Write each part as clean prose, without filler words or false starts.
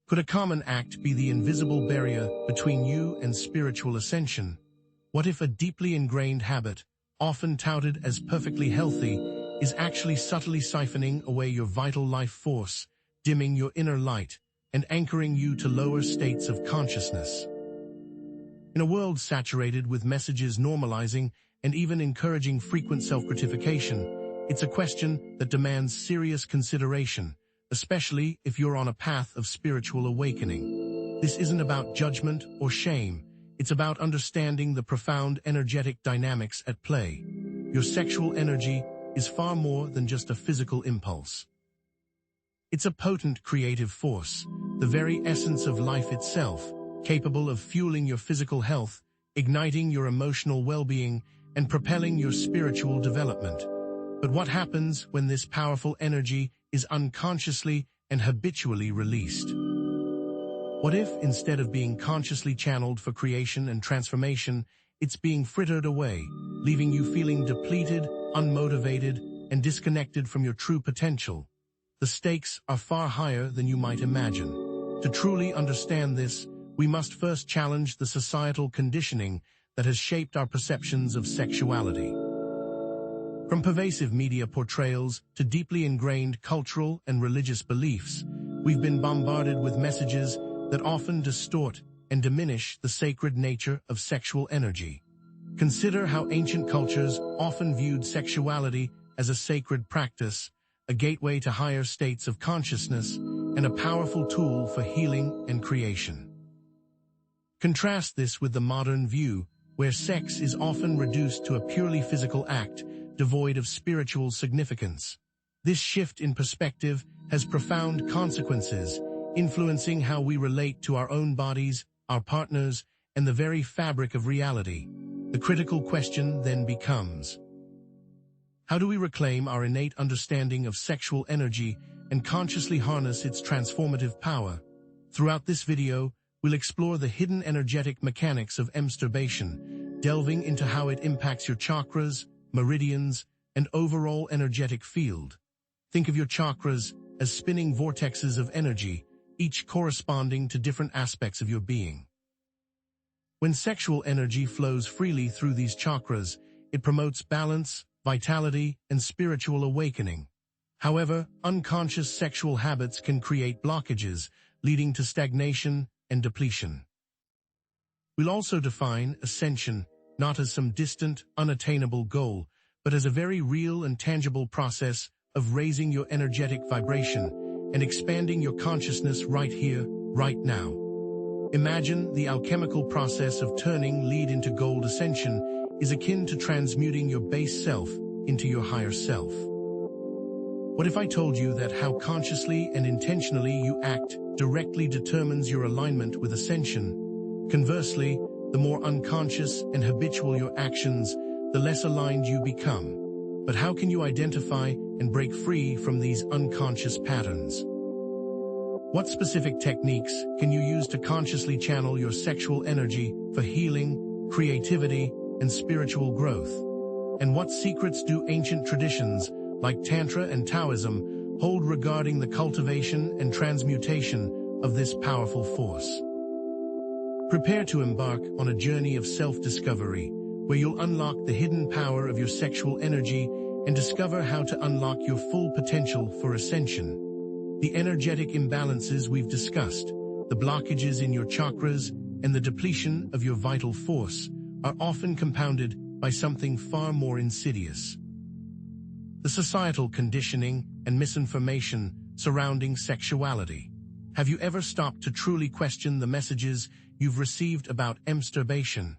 Could a common act be the invisible barrier between you and spiritual ascension? What if a deeply ingrained habit, often touted as perfectly healthy, is actually subtly siphoning away your vital life force, dimming your inner light, and anchoring you to lower states of consciousness? In a world saturated with messages normalizing and even encouraging frequent self-gratification, it's a question that demands serious consideration, especially if you're on a path of spiritual awakening. This isn't about judgment or shame. It's about understanding the profound energetic dynamics at play. Your sexual energy is far more than just a physical impulse. It's a potent creative force, the very essence of life itself, capable of fueling your physical health, igniting your emotional well-being, and propelling your spiritual development. But what happens when this powerful energy is unconsciously and habitually released? What if, instead of being consciously channeled for creation and transformation, it's being frittered away, leaving you feeling depleted, unmotivated, and disconnected from your true potential? The stakes are far higher than you might imagine. To truly understand this, we must first challenge the societal conditioning that has shaped our perceptions of sexuality. From pervasive media portrayals to deeply ingrained cultural and religious beliefs, we've been bombarded with messages that often distort and diminish the sacred nature of sexual energy. Consider how ancient cultures often viewed sexuality as a sacred practice, a gateway to higher states of consciousness, and a powerful tool for healing and creation. Contrast this with the modern view, where sex is often reduced to a purely physical act, devoid of spiritual significance. This shift in perspective has profound consequences, influencing how we relate to our own bodies, our partners, and the very fabric of reality. The critical question then becomes, how do we reclaim our innate understanding of sexual energy and consciously harness its transformative power? Throughout this video, we'll explore the hidden energetic mechanics of sturbation, delving into how it impacts your chakras, meridians, and overall energetic field. Think of your chakras as spinning vortexes of energy, each corresponding to different aspects of your being. When sexual energy flows freely through these chakras, it promotes balance, vitality, and spiritual awakening. However, unconscious sexual habits can create blockages, leading to stagnation and depletion. We'll also define ascension not as some distant, unattainable goal, but as a very real and tangible process of raising your energetic vibration and expanding your consciousness right here, right now. Imagine the alchemical process of turning lead into gold. Ascension is akin to transmuting your base self into your higher self. What if I told you that how consciously and intentionally you act directly determines your alignment with ascension? Conversely, the more unconscious and habitual your actions, the less aligned you become. But how can you identify and break free from these unconscious patterns? What specific techniques can you use to consciously channel your sexual energy for healing, creativity, and spiritual growth? And what secrets do ancient traditions, like Tantra and Taoism, hold regarding the cultivation and transmutation of this powerful force? Prepare to embark on a journey of self-discovery, where you'll unlock the hidden power of your sexual energy and discover how to unlock your full potential for ascension. The energetic imbalances we've discussed, the blockages in your chakras, and the depletion of your vital force are often compounded by something far more insidious: the societal conditioning and misinformation surrounding sexuality. Have you ever stopped to truly question the messages you've received about sturbation?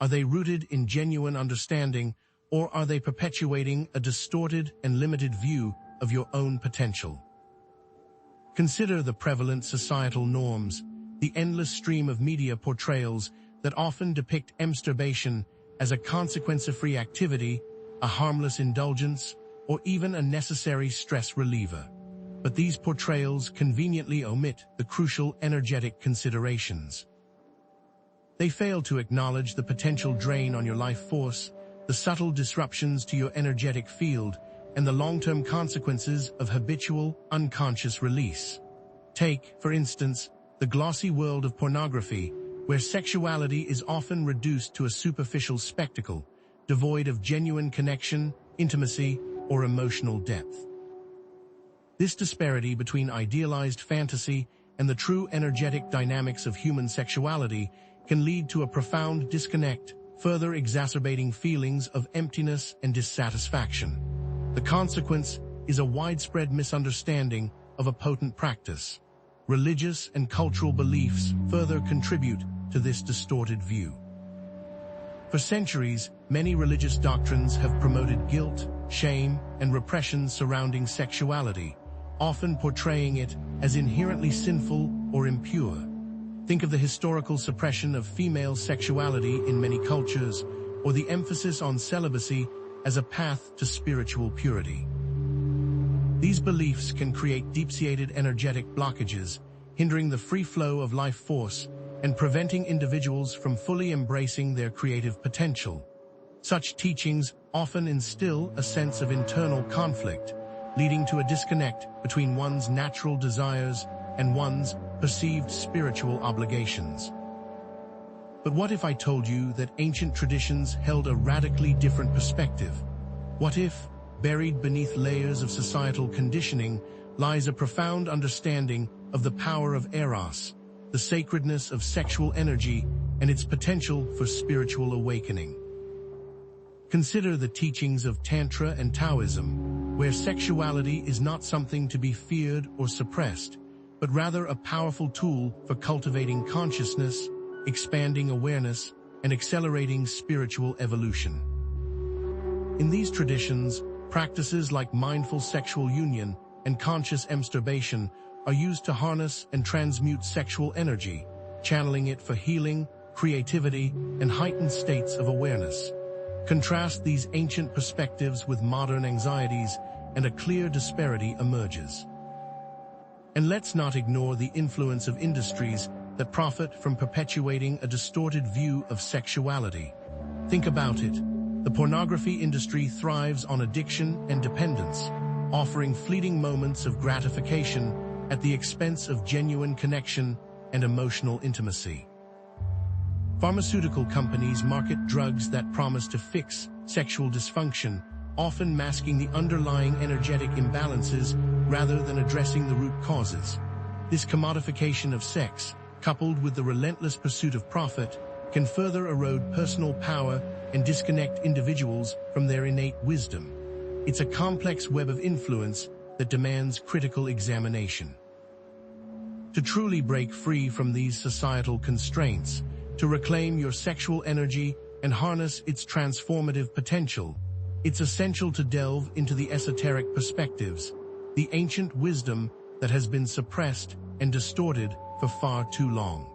Are they rooted in genuine understanding, or are they perpetuating a distorted and limited view of your own potential? Consider the prevalent societal norms, the endless stream of media portrayals that often depict sturbation as a consequence-free activity, a harmless indulgence, or even a necessary stress reliever. But these portrayals conveniently omit the crucial energetic considerations. They fail to acknowledge the potential drain on your life force, the subtle disruptions to your energetic field, and the long-term consequences of habitual, unconscious release. Take, for instance, the glossy world of pornography, where sexuality is often reduced to a superficial spectacle, devoid of genuine connection, intimacy, or emotional depth. This disparity between idealized fantasy and the true energetic dynamics of human sexuality can lead to a profound disconnect, further exacerbating feelings of emptiness and dissatisfaction. The consequence is a widespread misunderstanding of a potent practice. Religious and cultural beliefs further contribute to this distorted view. For centuries, many religious doctrines have promoted guilt, shame, and repression surrounding sexuality, often portraying it as inherently sinful or impure. Think of the historical suppression of female sexuality in many cultures, or the emphasis on celibacy as a path to spiritual purity. These beliefs can create deep-seated energetic blockages, hindering the free flow of life force and preventing individuals from fully embracing their creative potential. Such teachings often instill a sense of internal conflict, leading to a disconnect between one's natural desires and one's perceived spiritual obligations. But what if I told you that ancient traditions held a radically different perspective? What if, buried beneath layers of societal conditioning, lies a profound understanding of the power of eros, the sacredness of sexual energy, and its potential for spiritual awakening? Consider the teachings of Tantra and Taoism, where sexuality is not something to be feared or suppressed, but rather a powerful tool for cultivating consciousness, expanding awareness, and accelerating spiritual evolution. In these traditions, practices like mindful sexual union and conscious masturbation are used to harness and transmute sexual energy, channeling it for healing, creativity, and heightened states of awareness. Contrast these ancient perspectives with modern anxieties, and a clear disparity emerges. And let's not ignore the influence of industries that profit from perpetuating a distorted view of sexuality. Think about it. The pornography industry thrives on addiction and dependence, offering fleeting moments of gratification at the expense of genuine connection and emotional intimacy. Pharmaceutical companies market drugs that promise to fix sexual dysfunction, often masking the underlying energetic imbalances rather than addressing the root causes. This commodification of sex, coupled with the relentless pursuit of profit, can further erode personal power and disconnect individuals from their innate wisdom. It's a complex web of influence that demands critical examination. To truly break free from these societal constraints, to reclaim your sexual energy and harness its transformative potential, it's essential to delve into the esoteric perspectives, the ancient wisdom that has been suppressed and distorted for far too long.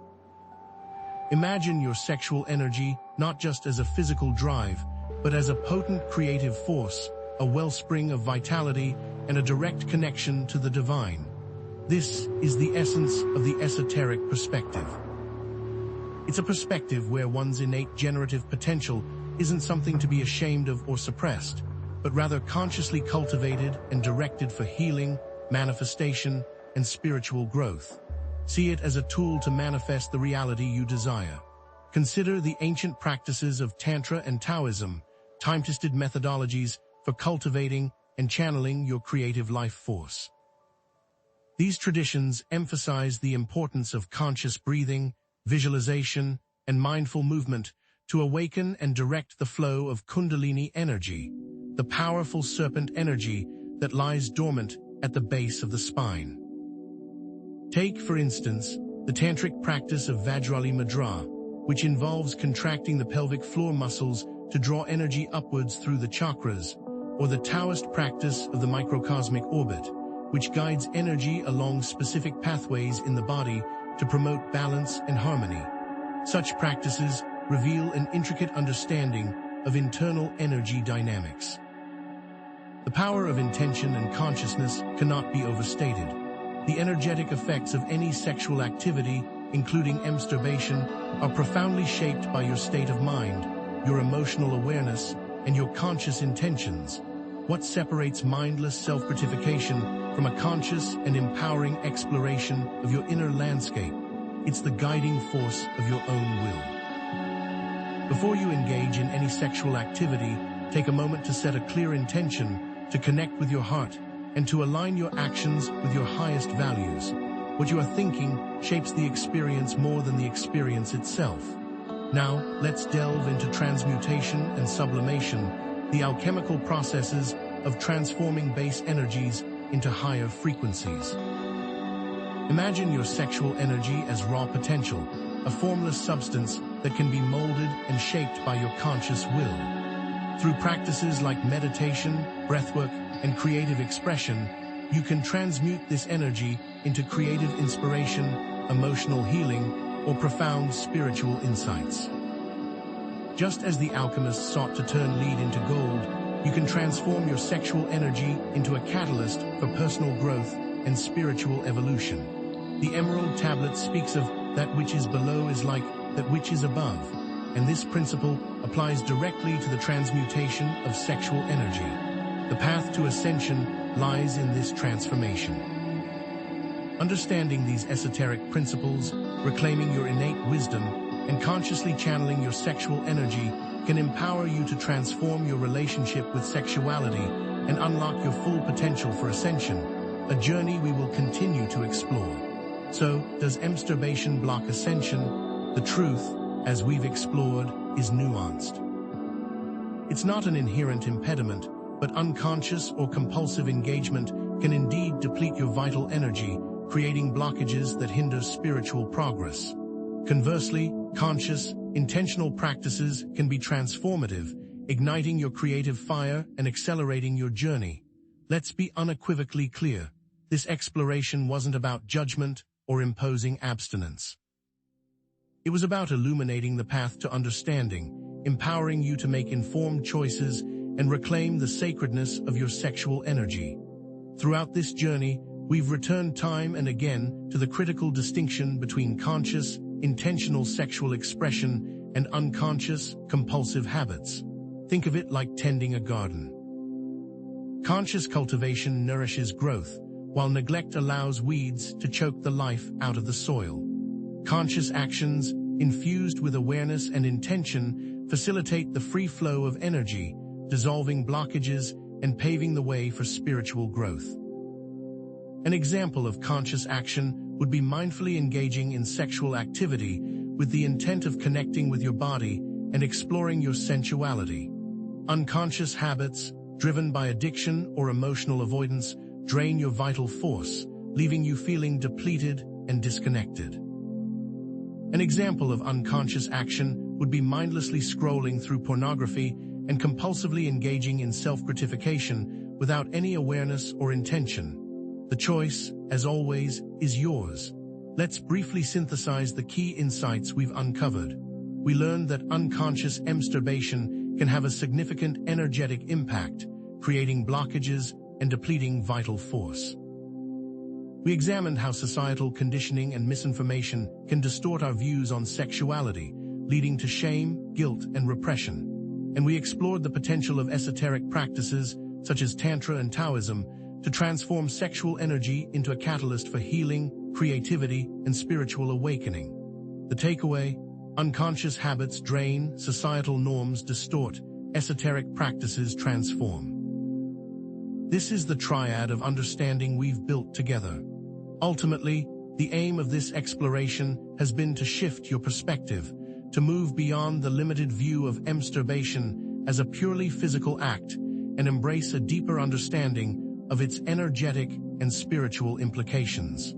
Imagine your sexual energy not just as a physical drive, but as a potent creative force, a wellspring of vitality, and a direct connection to the divine. This is the essence of the esoteric perspective. It's a perspective where one's innate generative potential isn't something to be ashamed of or suppressed, but rather consciously cultivated and directed for healing, manifestation, and spiritual growth. See it as a tool to manifest the reality you desire. Consider the ancient practices of Tantra and Taoism, time-tested methodologies for cultivating and channeling your creative life force. These traditions emphasize the importance of conscious breathing, visualization, and mindful movement to awaken and direct the flow of Kundalini energy, the powerful serpent energy that lies dormant at the base of the spine. Take, for instance, the tantric practice of Vajrali Mudra, which involves contracting the pelvic floor muscles to draw energy upwards through the chakras, or the Taoist practice of the microcosmic orbit, which guides energy along specific pathways in the body to promote balance and harmony. Such practices reveal an intricate understanding of internal energy dynamics. The power of intention and consciousness cannot be overstated. The energetic effects of any sexual activity, including masturbation, are profoundly shaped by your state of mind, your emotional awareness, and your conscious intentions. What separates mindless self-gratification from a conscious and empowering exploration of your inner landscape? it's the guiding force of your own will. Before you engage in any sexual activity, take a moment to set a clear intention, to connect with your heart, and to align your actions with your highest values. What you are thinking shapes the experience more than the experience itself. Now, let's delve into transmutation and sublimation, the alchemical processes of transforming base energies into higher frequencies. Imagine your sexual energy as raw potential, a formless substance that can be molded and shaped by your conscious will. Through practices like meditation, breathwork, and creative expression, you can transmute this energy into creative inspiration, emotional healing, or profound spiritual insights. Just as the alchemists sought to turn lead into gold, you can transform your sexual energy into a catalyst for personal growth and spiritual evolution. The Emerald Tablet speaks of that which is below is like that which is above, and this principle applies directly to the transmutation of sexual energy. The path to ascension lies in this transformation. Understanding these esoteric principles, reclaiming your innate wisdom, and consciously channeling your sexual energy can empower you to transform your relationship with sexuality and unlock your full potential for ascension, a journey we will continue to explore. So, does sturbation block ascension? The truth, as we've explored, is nuanced. It's not an inherent impediment, but unconscious or compulsive engagement can indeed deplete your vital energy, creating blockages that hinder spiritual progress. Conversely, conscious, intentional practices can be transformative, igniting your creative fire and accelerating your journey. Let's be unequivocally clear. This exploration wasn't about judgment or imposing abstinence. It was about illuminating the path to understanding, empowering you to make informed choices and reclaim the sacredness of your sexual energy. Throughout this journey, we've returned time and again to the critical distinction between conscious, intentional sexual expression and unconscious, compulsive habits. Think of it like tending a garden. Conscious cultivation nourishes growth, while neglect allows weeds to choke the life out of the soil. Conscious actions, infused with awareness and intention, facilitate the free flow of energy, dissolving blockages and paving the way for spiritual growth. An example of conscious action would be mindfully engaging in sexual activity with the intent of connecting with your body and exploring your sensuality. Unconscious habits, driven by addiction or emotional avoidance, drain your vital force, leaving you feeling depleted and disconnected. An example of unconscious action would be mindlessly scrolling through pornography and compulsively engaging in self-gratification without any awareness or intention. The choice, as always, is yours. Let's briefly synthesize the key insights we've uncovered. We learned that unconscious sturbation can have a significant energetic impact, creating blockages and depleting vital force. We examined how societal conditioning and misinformation can distort our views on sexuality, leading to shame, guilt, and repression. And we explored the potential of esoteric practices, such as Tantra and Taoism, to transform sexual energy into a catalyst for healing, creativity, and spiritual awakening. The takeaway: unconscious habits drain, societal norms distort, esoteric practices transform. This is the triad of understanding we've built together. Ultimately, the aim of this exploration has been to shift your perspective, to move beyond the limited view of sturbation as a purely physical act and embrace a deeper understanding of its energetic and spiritual implications.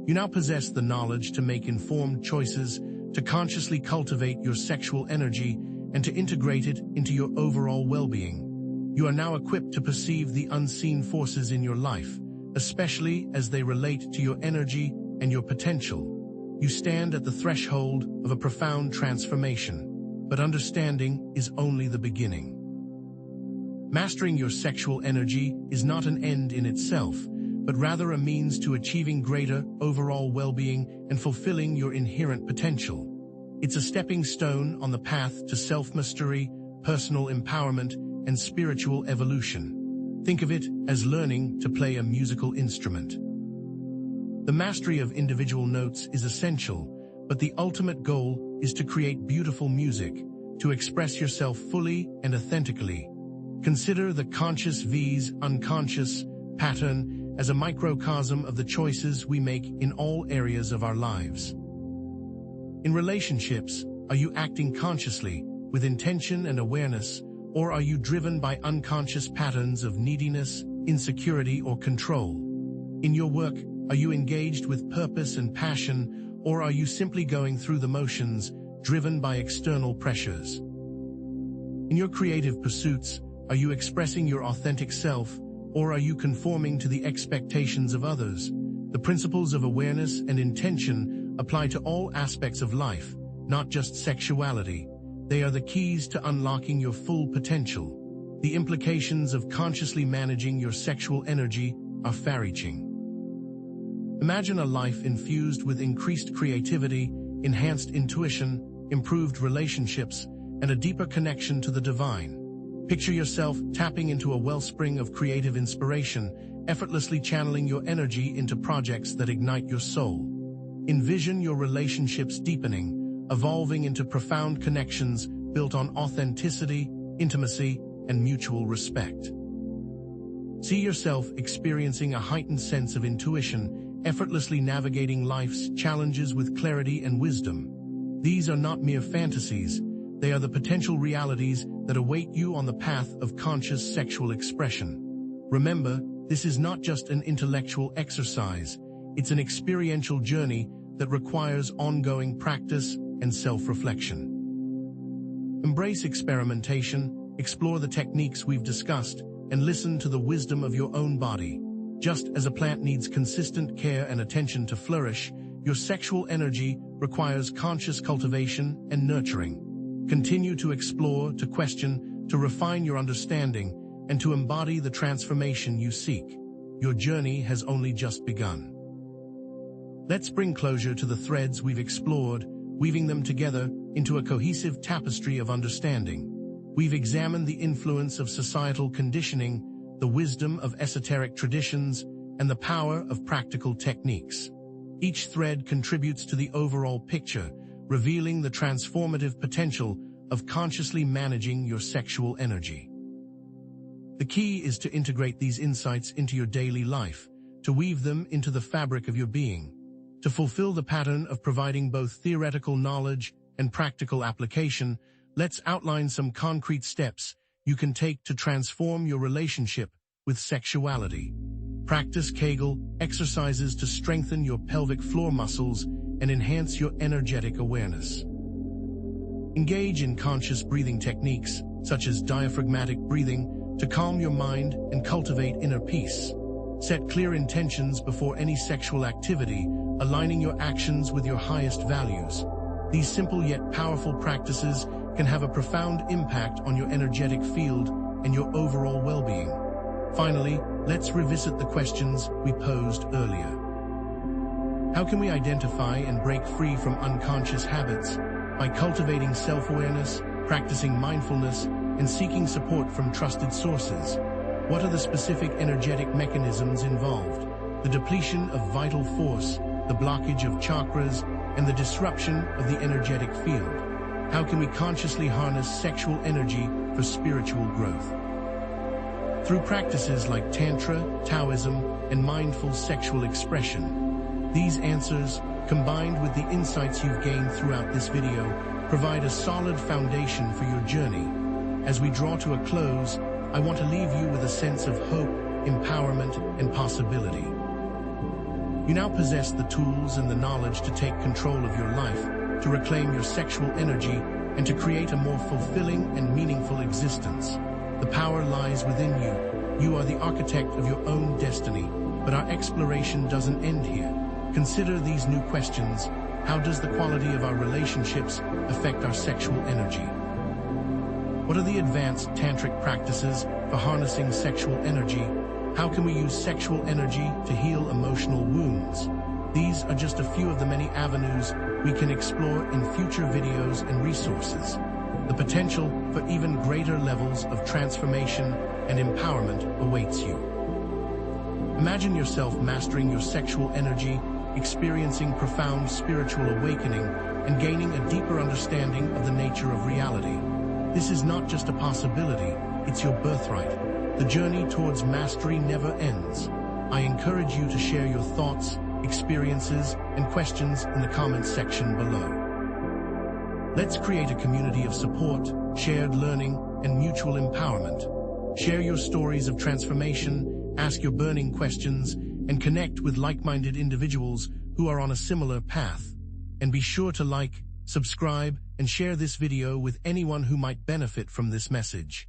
You now possess the knowledge to make informed choices, to consciously cultivate your sexual energy, and to integrate it into your overall well-being. You are now equipped to perceive the unseen forces in your life, especially as they relate to your energy and your potential. You stand at the threshold of a profound transformation, but understanding is only the beginning. Mastering your sexual energy is not an end in itself, but rather a means to achieving greater overall well-being and fulfilling your inherent potential. It's a stepping stone on the path to self-mastery, personal empowerment, and spiritual evolution. Think of it as learning to play a musical instrument. The mastery of individual notes is essential, but the ultimate goal is to create beautiful music, to express yourself fully and authentically. Consider the conscious vs unconscious pattern as a microcosm of the choices we make in all areas of our lives. In relationships, are you acting consciously, with intention and awareness, or are you driven by unconscious patterns of neediness, insecurity, or control? In your work, are you engaged with purpose and passion, or are you simply going through the motions, driven by external pressures? In your creative pursuits, are you expressing your authentic self, or are you conforming to the expectations of others? The principles of awareness and intention apply to all aspects of life, not just sexuality. They are the keys to unlocking your full potential. The implications of consciously managing your sexual energy are far-reaching. Imagine a life infused with increased creativity, enhanced intuition, improved relationships, and a deeper connection to the divine. Picture yourself tapping into a wellspring of creative inspiration, effortlessly channeling your energy into projects that ignite your soul. Envision your relationships deepening, evolving into profound connections built on authenticity, intimacy, and mutual respect. See yourself experiencing a heightened sense of intuition, effortlessly navigating life's challenges with clarity and wisdom. These are not mere fantasies. They are the potential realities that await you on the path of conscious sexual expression. Remember, this is not just an intellectual exercise. It's an experiential journey that requires ongoing practice and self-reflection. Embrace experimentation, explore the techniques we've discussed, and listen to the wisdom of your own body. Just as a plant needs consistent care and attention to flourish, your sexual energy requires conscious cultivation and nurturing. Continue to explore, to question, to refine your understanding, and to embody the transformation you seek. Your journey has only just begun. Let's bring closure to the threads we've explored, weaving them together into a cohesive tapestry of understanding. We've examined the influence of societal conditioning, the wisdom of esoteric traditions, and the power of practical techniques. Each thread contributes to the overall picture, revealing the transformative potential of consciously managing your sexual energy. The key is to integrate these insights into your daily life, to weave them into the fabric of your being. To fulfill the pattern of providing both theoretical knowledge and practical application, let's outline some concrete steps you can take to transform your relationship with sexuality. Practice Kegel exercises to strengthen your pelvic floor muscles and enhance your energetic awareness. Engage in conscious breathing techniques, such as diaphragmatic breathing, to calm your mind and cultivate inner peace. Set clear intentions before any sexual activity, aligning your actions with your highest values. These simple yet powerful practices can have a profound impact on your energetic field and your overall well-being. Finally, let's revisit the questions we posed earlier. How can we identify and break free from unconscious habits? By cultivating self-awareness, practicing mindfulness, and seeking support from trusted sources. What are the specific energetic mechanisms involved? The depletion of vital force, the blockage of chakras, and the disruption of the energetic field. How can we consciously harness sexual energy for spiritual growth? Through practices like Tantra, Taoism, and mindful sexual expression. These answers, combined with the insights you've gained throughout this video, provide a solid foundation for your journey. As we draw to a close, I want to leave you with a sense of hope, empowerment, and possibility. You now possess the tools and the knowledge to take control of your life, to reclaim your sexual energy, and to create a more fulfilling and meaningful existence. The power lies within you. You are the architect of your own destiny, but our exploration doesn't end here. Consider these new questions. How does the quality of our relationships affect our sexual energy? What are the advanced tantric practices for harnessing sexual energy? How can we use sexual energy to heal emotional wounds? These are just a few of the many avenues we can explore in future videos and resources. The potential for even greater levels of transformation and empowerment awaits you. Imagine yourself mastering your sexual energy experiencing profound spiritual awakening, and gaining a deeper understanding of the nature of reality. This is not just a possibility, it's your birthright. The journey towards mastery never ends. I encourage you to share your thoughts, experiences, and questions in the comments section below. Let's create a community of support, shared learning, and mutual empowerment. Share your stories of transformation, ask your burning questions, and connect with like-minded individuals who are on a similar path. And be sure to like, subscribe, and share this video with anyone who might benefit from this message.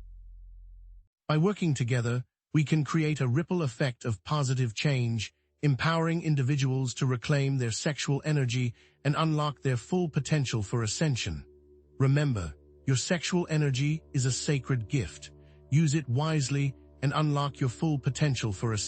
By working together, we can create a ripple effect of positive change, empowering individuals to reclaim their sexual energy and unlock their full potential for ascension. Remember, your sexual energy is a sacred gift. Use it wisely and unlock your full potential for ascension.